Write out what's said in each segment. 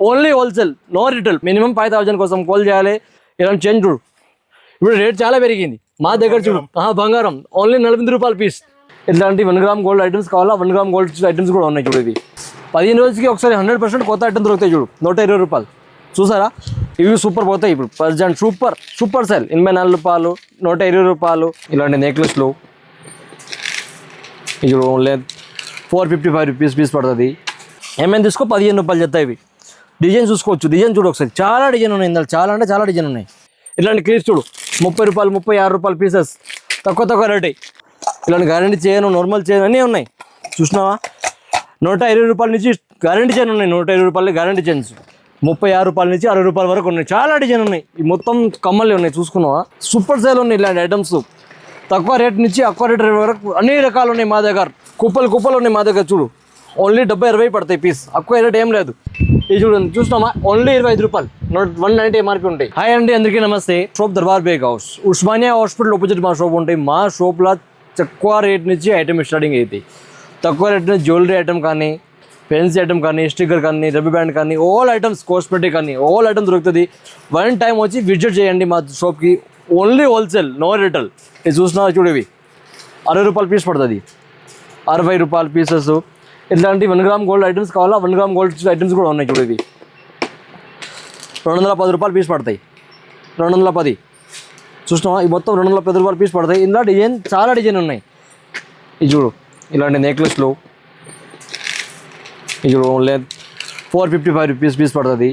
Only wholesale, no retail. Minimum 5,000 కోసం call చేయాలి. ఇలాంటి చేంజ్ చూడు, ఇప్పుడు రేట్ చాలా పెరిగింది మా దగ్గర చూడు. బంగారం ఓన్లీ 48 రూపాయలు పీస్. ఇట్లాంటి 1 గ్రామ్ గోల్డ్ ఐటమ్స్ కావాలా, 1 గ్రామ్ గోల్డ్ ఐటమ్స్ కూడా ఉన్నాయి చూడు. ఇవి 15 రోజులకి ఒకసారి 100% కొత్త ఐటమ్ దొరుకుతాయి చూడు. 120 రూపాయలు చూసారా, ఇవి సూపర్ పోతాయి ఇప్పుడు ప్రజెంట్. Super sale. 84 రూపాయలు, 120 రూపాయలు. ఇలాంటి నెక్లెస్లు ఇది ఓన్లీ 455 రూపీస్ పీస్ పడుతుంది. ఏమైనా తీసుకో 15 రూపాయలు చెప్తాయి. ఇవి డిజైన్ చూసుకోవచ్చు, డిజైన్ చూడు ఒకసారి, చాలా డిజైన్ ఉన్నాయి ఇందులో, చాలా అంటే చాలా డిజైన్ ఉన్నాయి. ఇలాంటి క్రీస్ చూడు 30 రూపాయలు, 36 రూపాయలు పీసెస్, తక్కువ రేట్. ఇలాంటి గ్యారంటీ చేయను, నార్మల్ చేయను అన్నీ ఉన్నాయి చూసినావా. 120 రూపాయల నుంచి గ్యారంటీ చైన్ ఉన్నాయి, 120 రూపాయలు గ్యారంటీ చైన్స్. 36 రూపాయల నుంచి 60 రూపాయల వరకు ఉన్నాయి, చాలా డిజైన్ ఉన్నాయి. ఈ మొత్తం కమ్మలు ఉన్నాయి చూసుకున్నావా. సూపర్ సేల్ ఉన్నాయి ఇలాంటి ఐటమ్స్. తక్కువ రేట్ నుంచి ఎక్కువ రేట్ వరకు అన్ని రకాలు ఉన్నాయి మా దగ్గర. కుప్పలు ఉన్నాయి మా దగ్గర చూడు. ఓన్లీ 70-20 పడతాయి పీస్, ఎక్కువ రేట్ ఏం లేదు. ఇది చూడండి చూసినామా, ఓన్లీ 25 రూపాయలు, 190 ఎంఆర్పీ ఉంటాయి. హాయ్ అండి, అందరికీ నమస్తే. Shop Darbar Baig house, Osmania hospital opposite మా షాప్ ఉంటాయి. మా షాప్లో తక్కువ రేట్ నుంచి ఐటమ్ స్టార్టింగ్ అవుతాయి. తక్కువ రేట్ నుంచి జ్యువెలరీ ఐటమ్ కానీ, పెన్సీ ఐటమ్ కానీ, స్టిక్కర్ కానీ, రబ్బర్ బ్యాండ్ కానీ, ఆల్ ఐటమ్స్, కాస్మెటిక్ కానీ ఆల్ ఐటమ్ దొరుకుతుంది. వన్ టైం వచ్చి విజిట్ చేయండి మా షాప్కి. Only wholesale, no retail. ఇది చూసినా చూడు, ఇవి 60 రూపాయలు పీస్ పడుతుంది, 60 రూపాయల పీసెస్. ఇట్లాంటి 1 గ్రామ్ గోల్డ్ ఐటమ్స్ కావాలా, 1 గ్రామ్ గోల్డ్ ఐటమ్స్ కూడా ఉన్నాయి చూడు. ఇవి 210 రూపాయలు పీస్ పడతాయి, 210 చూసినావా. ఈ మొత్తం 210 రూపాయలు పీస్ పడతాయి. ఇందులో డిజైన్ చాలా డిజైన్ ఉన్నాయి. ఇది చూడు, ఇలాంటి నెక్లెస్లు ఇది చూడు, ఓన్లీ 455 రూపీస్ పీస్ పడుతుంది.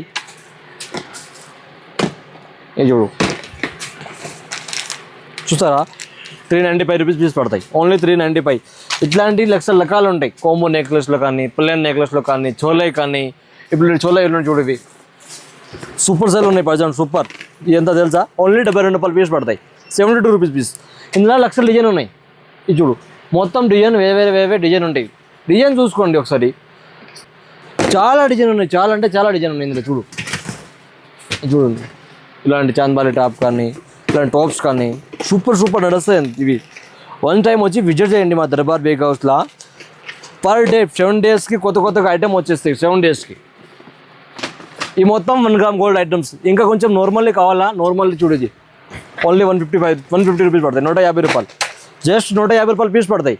ఇది చూడు చూస్తారా, 395 రూపీస్ పీస్ పడతాయి, ఓన్లీ 395. ఇట్లాంటి లక్షల రకాలు ఉంటాయి. కోంబో నెక్లెస్లో కానీ, ప్లెయిన్ నెక్లెస్లో కానీ, చోలై కానీ. ఇప్పుడు చోలై చూడు, ఇవి సూపర్ సేల్ ఉన్నాయి ప్రజెంట్. సూపర్. ఇది ఎంత తెలుసా, ఓన్లీ 72 రూపాయలు పీస్ పడతాయి, 72 రూపీస్ పీస్. ఇందులో లక్షల డిజైన్ ఉన్నాయి. ఇది చూడు, మొత్తం డిజైన్ వేరే డిజైన్ ఉంటాయి. డిజైన్ చూసుకోండి ఒకసారి, చాలా డిజైన్ ఉన్నాయి, చాలా అంటే చాలా డిజైన్ ఉన్నాయి ఇందులో చూడు. చూడండి, ఇలాంటి చాంద్బాలి టాప్ కానీ, ఇలాంటి టాప్స్ కానీ సూపర్ నడుస్తాయి ఇవి. వన్ టైం వచ్చి విజిట్ చేయండి మా దర్బార్ బేగ్ హౌస్లో. పర్ డే 7 డేస్కి కొత్త ఐటమ్ వచ్చేస్తాయి. 7 డేస్కి ఈ మొత్తం 1 గ్రామ్ గోల్డ్ ఐటమ్స్. ఇంకా కొంచెం నార్మల్లీ కావాలా, నార్మల్లీ చూడేది ఓన్లీ 150 రూపీస్ పడతాయి, 150 రూపాయలు. జస్ట్ 150 రూపాయలు పీస్ పడతాయి.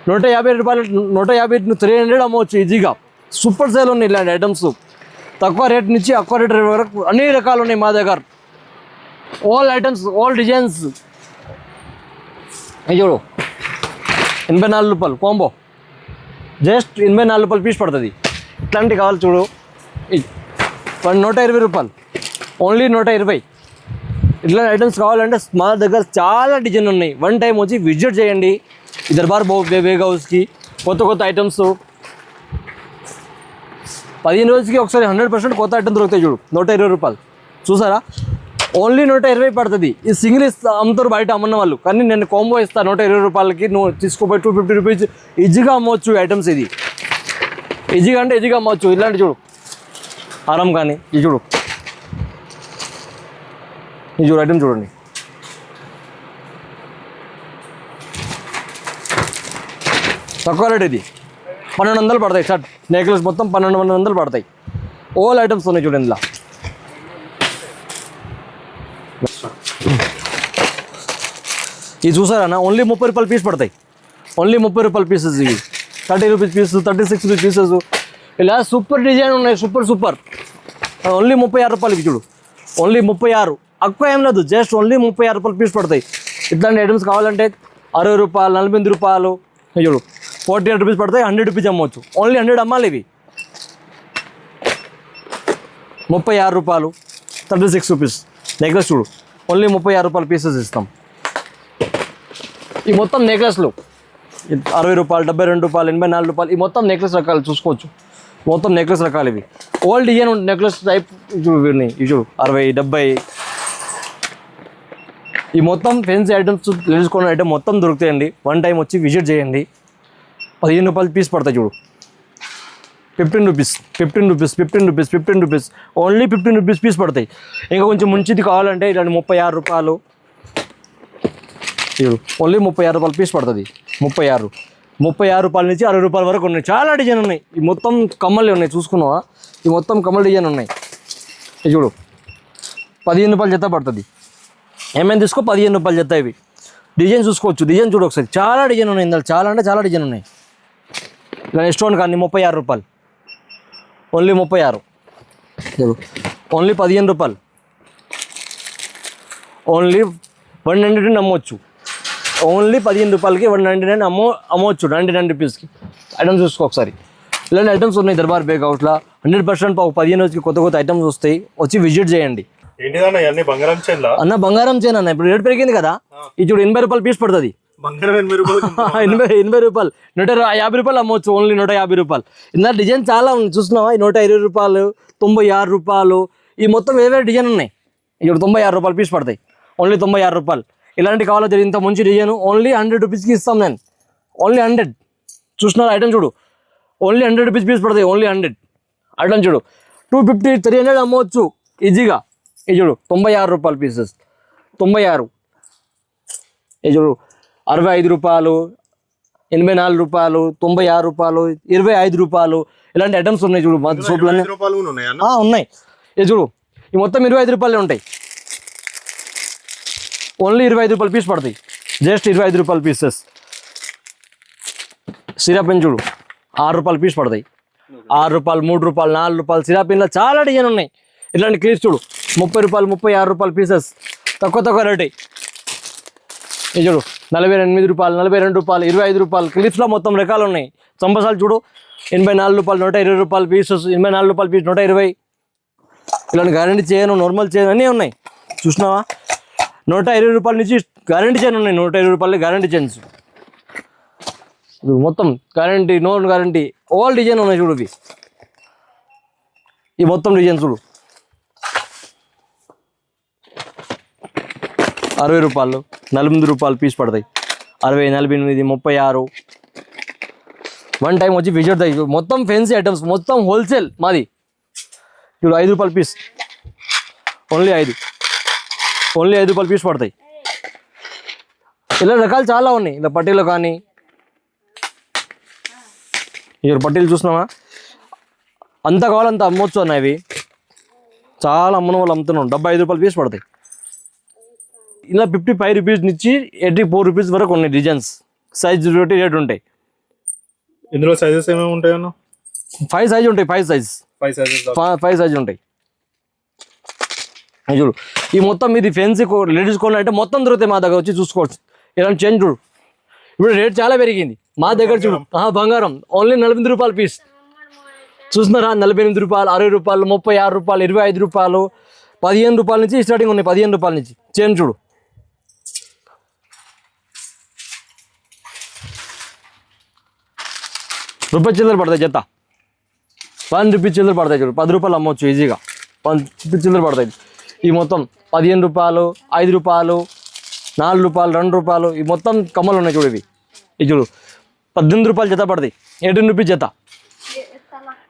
150 రూపాయలు, 150 300 అమ్మవచ్చు ఈజీగా. సూపర్ సేల్ ఉన్నాయి ఇలాంటి ఐటమ్స్. తక్కువ రేట్ నుంచి ఎక్కువ రేట్ వరకు అన్ని రకాలు ఉన్నాయి మా దగ్గర. All items, all designs. ఇది చూడు 84 రూపాయలు కాంబో, జస్ట్ 84 రూపాయలు పీస్ పడుతుంది. ఇట్లాంటివి కావాలి చూడు, 120 రూపాయలు, ఓన్లీ 120. ఇట్లాంటి ఐటమ్స్ కావాలంటే మా దగ్గర చాలా డిజైన్ ఉన్నాయి. వన్ టైం వచ్చి విజిట్ చేయండి ఈ దర్బార్ బేగ్ హౌస్కి. కొత్త ఐటమ్స్ 15 రోజులకి ఒకసారి 100% కొత్త ఐటమ్ దొరుకుతాయి చూడు. 120 రూపాయలు చూసారా, ఓన్లీ 120 పడుతుంది. ఈ సింగిల్ అమ్ముతారు బయట అమ్మన్న వాళ్ళు, కానీ నేను కాంబో ఇస్తాను 120 రూపాయలకి. నువ్వు తీసుకోపోయి 250 రూపీస్ ఈజీగా అమ్మవచ్చు ఐటమ్స్. ఇది ఈజీగా అంటే ఈజీగా అమ్మవచ్చు. ఇలాంటి చూడు హారం కానీ, ఇది చూడు ఐటమ్ చూడండి. తక్కువ రేట్ ఇది 1200 పడతాయి. షర్ట్ నెక్లెస్ మొత్తం 1200 పడతాయి. ఆల్ ఐటమ్స్ ఉన్నాయి చూడండి. ఇందులో ఇది చూసారా, ఓన్లీ 30 రూపాయలు పీస్ పడతాయి, ఓన్లీ 30 రూపాయల పీసెస్. ఇవి 30 రూపీస్ పీస్, 36 రూపీస్ పీసెస్. ఇలా సూపర్ డిజైన్ ఉన్నాయి, సూపర్. ఓన్లీ 36 రూపాయలకి చూడు, ఓన్లీ 36. ఎక్కువ ఏం లేదు, జస్ట్ ఓన్లీ 36 రూపాయలు పీస్ పడతాయి. ఇట్లాంటి ఐటమ్స్ కావాలంటే 60 రూపాయలు, 48 రూపాయలు. చూడు 48 రూపీస్ పడతాయి, 100 రూపీస్ అమ్మవచ్చు. ఓన్లీ 100 అమ్మాలి. ఇవి 36 రూపాయలు, 36 రూపీస్ నెక్లెస్ చూడు, ఓన్లీ 36 రూపాయల పీసెస్ ఇస్తాం. ఈ మొత్తం నెక్లెస్లు 60 రూపాయలు, 72 రూపాయలు, 84 రూపాయలు. ఈ మొత్తం నెక్లెస్ రకాలు చూసుకోవచ్చు. మొత్తం నెక్లెస్ రకాలు ఇవి. ఓల్డ్ డిజైన్ నెక్లెస్ టైప్ చూడు, ఇవి చూడు 60, 70. ఈ మొత్తం ఫెన్సీ ఐటమ్స్, తెలుసుకున్న ఐటమ్ మొత్తం దొరుకుతాయండి. వన్ టైం వచ్చి విజిట్ చేయండి. 15 రూపాయలు పీస్ పడతాయి చూడు. 15 రూపీస్, ఓన్లీ 15 రూపీస్ పీస్ పడతాయి. ఇంకా కొంచెం ముంచిది కావాలంటే ఇలాంటి 36 రూపాయలు చూడు, ఓన్లీ 36 రూపాయలు పీస్ పడుతుంది. 36 రూపాయల నుంచి 60 రూపాయల వరకు ఉన్నాయి. చాలా డిజైన్ ఉన్నాయి. ఈ మొత్తం కమ్మలు ఉన్నాయి చూసుకున్నావా. ఇవి మొత్తం కమల్ డిజైన్ ఉన్నాయి. ఇది చూడు 15 రూపాయలు జత పడుతుంది. ఏమైనా తీసుకో 15 రూపాయలు జత. ఇవి డిజైన్ చూసుకోవచ్చు. డిజైన్ చూడు ఒకసారి, చాలా డిజైన్ ఉన్నాయి ఇందులో, చాలా అంటే చాలా డిజైన్ ఉన్నాయి. ఇలా స్టోన్ కానీ 36 రూపాయలు, ఓన్లీ 36. ఓన్లీ 15 రూపాయలు, ఓన్లీ 199 అమ్మవచ్చు. ఓన్లీ 15 రూపాయలకి 199 అమ్మవచ్చు. 99 రూపీస్కి ఐటమ్స్ చూసుకో ఒకసారి. ఇలాంటి ఐటమ్స్ ఉన్నాయి దర్బార్ బేక్ అవుట్లా. 100% 15 రోజుకి కొత్త కొత్త ఐటమ్స్ వస్తాయి. వచ్చి విజిట్ చేయండి. అన్న బంగారం చైన్ అన్న, ఇప్పుడు రేట్ పెరిగింది కదా. ఇది చూడు 80 రూపాయలు పీస్ పడుతుంది. 80 రూపాయలు 80 రూపాయలు, 150 రూపాయలు అమ్మవచ్చు. ఓన్లీ 150 రూపాయలు. ఇందులో డిజైన్ చాలా ఉంది చూస్తున్నావా. 120 రూపాయలు, 96 రూపాయలు, ఈ మొత్తం వేరే డిజైన్ ఉన్నాయి. ఇప్పుడు 96 రూపాయలు పీస్ పడతాయి. ఓన్లీ 96 రూపాయలు. ఇలాంటి కావాలో తెలియదు, ఇంత మంచి డిజైన్ ఓన్లీ 100 రూపీస్కి ఇస్తాం నేను. ఓన్లీ 100. చూస్తున్నారు ఐటమ్ చూడు, ఓన్లీ 100 రూపీస్ పీస్ పడతాయి. ఓన్లీ 100 ఐటమ్ చూడు. 250, 300 అమ్మవచ్చు ఈజీగా. ఇది చూడు 96 రూపాయలు పీసెస్, 96. ఇది చూడు 65 రూపాయలు, 84 రూపాయలు, 96 రూపాయలు, 25 రూపాయలు. ఇలాంటి ఐటమ్స్ ఉన్నాయి చూడు. మా సోపులన్నీ ఉన్నాయి. ఇది చూడు, ఈ మొత్తం 25 రూపాయలే ఉంటాయి. ఓన్లీ 25 రూపాయలు పీస్ పడతాయి. జస్ట్ 25 రూపాయలు పీసెస్. సిరాపిన్ చూడు 6 రూపాయలు పీస్ పడతాయి. 6 రూపాయలు, 3 రూపాయలు, 4 రూపాయలు సిరాపిన్లో చాలా డిజైన్ ఉన్నాయి. ఇలాంటి క్లిప్స్ చూడు 30 రూపాయలు, 36 రూపాయలు పీసెస్. తక్కువ రేట్. ఇది చూడు 48 రూపాయలు, 42 రూపాయలు, 25 రూపాయలు. క్లిప్స్లో మొత్తం రకాలు ఉన్నాయి. చంపసాలు చూడు 84 రూపాయలు, 120 రూపాయలు పీసెస్. 84 రూపాయలు పీస్, 120. ఇలాంటి గ్యారెంటీ చేయను, నార్మల్ చేయను అన్నీ ఉన్నాయి. చూసినావా, 120 రూపాయల నుంచి గ్యారెంటీ చైన్ ఉన్నాయి. 120 రూపాయలు గ్యారెంటీ చైన్స్ మొత్తం. Guarantee, no guarantee, all design ఉన్నాయి చూడు. ఇవి ఈ మొత్తం డిజైన్ చూడు 60 రూపాయలు, 48 రూపాయలు పీస్ పడతాయి. 60, 48, 36. వన్ టైం వచ్చి విజిట్ ద. మొత్తం ఫెన్సీ ఐటమ్స్, మొత్తం హోల్సేల్ మాది. ఇప్పుడు 5 రూపాయలు పీస్, ఓన్లీ 5. ఓన్లీ 5 రూపాయలు పీస్ పడతాయి. ఇలా రకాలు చాలా ఉన్నాయి. ఇలా పట్టీలు కానీ, ఇక్కడ పట్టీలు చూసినావా, అంత కావాలంత అమ్మవచ్చు అన్న. ఇవి చాలా అమ్మని వాళ్ళు అమ్ముతున్నాం. 75 రూపాయలు పీస్ పడతాయి. ఇలా 55 రూపీస్ నుంచి 84 రూపీస్ వరకు ఉన్నాయి డిజైన్స్. సైజ్ రేట్ ఉంటాయి. ఇందులో సైజెస్ ఏమేమి ఉంటాయి అన్న? 5 సైజ్ ఉంటాయి. 5 సైజ్ ఉంటాయి. చూడు ఈ మొత్తం ఇది ఫెన్సీ లేడీస్ కోన్ అంటే మొత్తం దొరుకుతాయి మా దగ్గర. వచ్చి చూసుకోవచ్చు. ఇలాంటి చేంజ్ చూడు. ఇప్పుడు రేట్ చాలా పెరిగింది మా దగ్గర. చూడు బంగారం ఓన్లీ 48 రూపాయలు పీస్. చూస్తున్నారా, 48 రూపాయలు, 60 రూపాయలు, 36 రూపాయలు, 25 రూపాయలు, 15 రూపాయల నుంచి స్టార్టింగ్ ఉన్నాయి. 15 రూపాయల నుంచి చేంజ్ చూడు. రూపాయి చిల్లర పడతాయి జత. 1 రూపీ చిల్లర పడతాయి చూడు. 10 రూపాయలు అమ్మవచ్చు ఈజీగా. 1 రూపీ చిల్లర పడతాయి. ఈ మొత్తం 15 రూపాయలు, 5 రూపాయలు, 4 రూపాయలు, 2 రూపాయలు. ఈ మొత్తం కమ్మలు ఉన్నాయి చూడు. ఇవి చూడు 18 రూపాయలు జత పడతాయి. 18 రూపీస్ జత.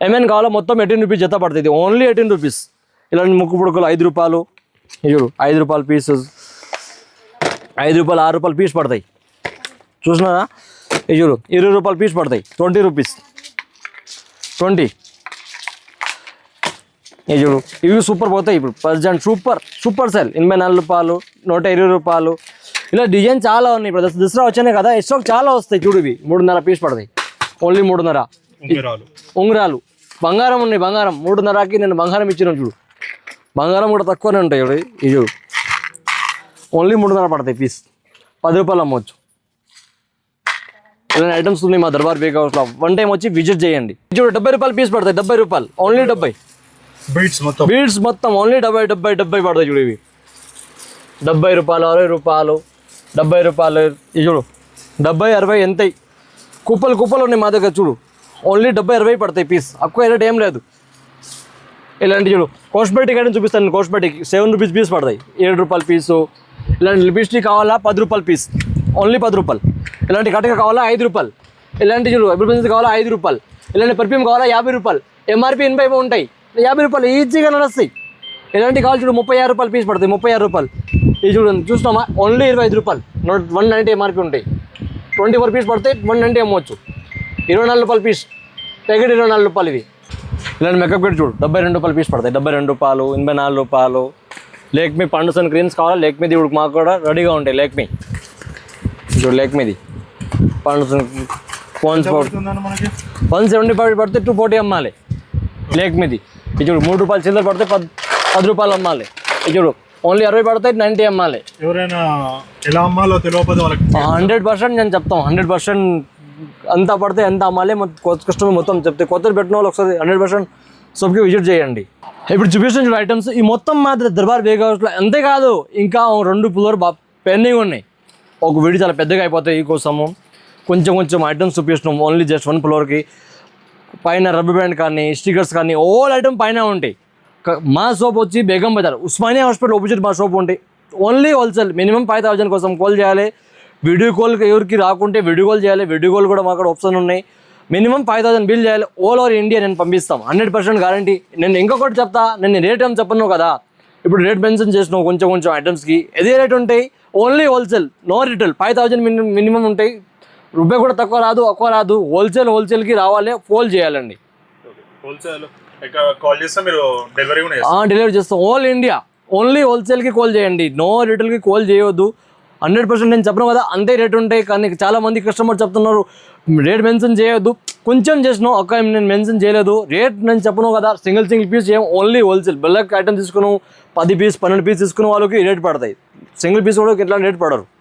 ఏమైనా కావాలో మొత్తం 18 రూపీస్ జత పడుతుంది. Only 18 rupees. ఇలాంటి ముక్కు పుడకలు 5 రూపాయలు. చూడు 5 రూపాయల పీసెస్. 5 రూపాయలు, 6 రూపాయలు పీస్ పడతాయి. చూసినారా, ఇది చూడు 20 రూపాయలు పీస్ పడతాయి. 20 రూపీస్, 20. ఇది చూడు ఇవి సూపర్ పోతాయి. ఇప్పుడు ప్రజెంట్ సూపర్ సెల్ 84 రూపాయలు, 120 రూపాయలు. ఇలా డిజైన్ చాలా ఉన్నాయి. ఇప్పుడు దసరా వచ్చానే కదా, స్టాక్ చాలా వస్తాయి. చూడు ఇవి 3.5 పీస్ పడతాయి. ఓన్లీ 3.5. ఉంగరాలు బంగారం ఉన్నాయి. బంగారం 3.5కి నేను బంగారం ఇచ్చినాను చూడు. బంగారం కూడా తక్కువనే ఉంటాయి చూడు. ఇది చూడు ఓన్లీ 3.5 పడతాయి పీస్. 10 రూపాయలు అమ్మవచ్చు. ఇలాంటి ఐటమ్స్ ఉన్నాయి మా దర్బార్ బేక్ హౌస్లో. వన్ టైం వచ్చి విజిట్ చేయండి. చూడు 70 రూపాయలు పీస్ పడతాయి. 70 రూపాయలు, ఓన్లీ 70. బీడ్స్ మొత్తం ఓన్లీ 70 పడతాయి చూడు. ఇవి 70 రూపాయలు, 60 రూపాయలు, 70 రూపాయలు. ఇది చూడు 70, 60 ఎంత కుప్పలు ఉన్నాయి మా దగ్గర. చూడు ఓన్లీ 70, 60 పడతాయి పీస్. ఎక్కువ రేట్ ఏం లేదు. ఇలాంటి చూడు కాస్మెటిక్ ఐటమ్ చూపిస్తాను. కాస్మెటిక్ 7 రూపీస్ పీస్ పడతాయి. 7 రూపాయల పీసు. ఇలాంటి లిప్స్టిక్ కావాలా 10 రూపాయల పీస్, ఓన్లీ 10 రూపాయలు. ఇలాంటి కటక కావాలా 5 రూపాయలు. ఇలాంటి చూడు ఎప్పుడు కావాలా 5 రూపాయలు. ఇలాంటి పర్ఫ్యూమ్ కావాలా 50 రూపాయలు. ఎంఆర్పి 80 ఉంటాయి. 50 రూపాయలు ఈజీగా నడుస్తాయి. ఇలాంటి కావాలి చూడు 36 రూపాయలు పీస్ పడతాయి. 36 రూపాయలు. ఇది చూడండి చూసినామా, ఓన్లీ 25 రూపాయలు. 190 ఎంఆర్పి ఉంటాయి. 24 పీస్ పడతాయి. 190 అమ్మవచ్చు. 24 రూపాయలు పీస్. ప్యాకెట్ 24 రూపాయలు. ఇవి ఇలాంటి మేకప్ కిట్ చూడు 72 రూపాయలు పీస్ పడతాయి. 72 రూపాయలు, 84 రూపాయలు. లేక్మీ పండుసన్ క్రీమ్స్ కావాలి, లేక్మీది ఇప్పుడు మాకు కూడా రెడీగా ఉంటాయి. లేక్మీ చూడు, లేక్మీది పండుసన్ ఫోన్స్ పడుతుందన్న మనకి 175 పడితే 240 అమ్మాలి. లేక్మీది ఇది చూడు 3 రూపాయలు చిల్లర పడితే 10 రూపాయలు అమ్మాలి. ఇది చూడు ఓన్లీ 60 పడితే 90 అమ్మాలి. ఎవరైనా ఎలా అమ్మాలో తెలియకపోతే వాళ్ళకి 100% నేను చెప్తాం. 100% అంత పడితే ఎంత అమ్మాలి కొత్త కస్టమర్ మొత్తం చెప్తే, కొత్తది పెట్టిన వాళ్ళు ఒకసారి 100% షాప్కి విజిట్ చేయండి. ఇప్పుడు చూపిస్తున్న చూడు ఐటమ్స్ ఈ మొత్తం మాత్రం దర్బార్ బేగ్ హౌస్లో. అంతేకాదు ఇంకా 2 ఫ్లోర్ పెండింగ్ ఉన్నాయి. ఒక వీడియో చాలా పెద్దగా అయిపోతాయి. ఈ కోసము కొంచెం ఐటమ్స్ చూపిస్తున్నాం. ఓన్లీ జస్ట్ 1 ఫ్లోర్కి పైన రబ్బర్ బ్యాండ్ కానీ స్టిక్కర్స్ కానీ ఆల్ ఐటమ్ పైన ఉంటాయి. మా షాప్ వచ్చి బేగం బజార్ ఉస్మానియా హాస్పిటల్ ఆపోజిట్ మా షాప్ ఉంటాయి. Only wholesale. మినిమం 5000 కోసం కాల్ చేయాలి. వీడియో కాల్కి ఎవరికి రాకుంటే వీడియో కాల్ చేయాలి. వీడియో కాల్ కూడా మా అక్కడ ఆప్షన్ ఉన్నాయి. మినిమం 5000 బిల్ చేయాలి. ఆల్ ఓవర్ ఇండియా నేను పంపిస్తాం. 100% గ్యారంటీ. నేను ఇంకొకటి చెప్తా, నేను రేట్ ఏం చెప్పను కదా. ఇప్పుడు రేట్ మెన్షన్ చేసినావు కొంచెం ఐటమ్స్కి ఎదే రేట్ ఉంటాయి. Only wholesale, no retail. 5000 minimum ఉంటాయి. రూపాయి కూడా తక్కువ రాదు. హోల్సేల్కి రావాలి. ఫోల్ చేయాలండి. హోల్సేల్ కాల్ చేస్తే మీరు డెలివరీ కూడా డెలివరీ చేస్తాం. ఆల్ ఇండియా ఓన్లీ హోల్సేల్కి కాల్ చేయండి. నో రిటైల్కి కాల్ చేయవద్దు. 100% నేను చెప్పను కదా అంతే రేట్ ఉంటాయి. కానీ చాలా మంది కస్టమర్ చెప్తున్నారు రేట్ మెన్షన్ చేయొద్దు. కొంచెం చేసినావు అక్క, నేను మెన్షన్ చేయలేదు. రేట్ నేను చెప్పను కదా. సింగిల్ పీస్ చేయం. Only wholesale. బెల్లక్ ఐటమ్ తీసుకున్నావు 10 పీస్ 12 పీస్ తీసుకున్న వాళ్ళకి రేట్ పడతాయి. సింగిల్ పీస్ కూడా ఎట్లా రేట్ పడరు.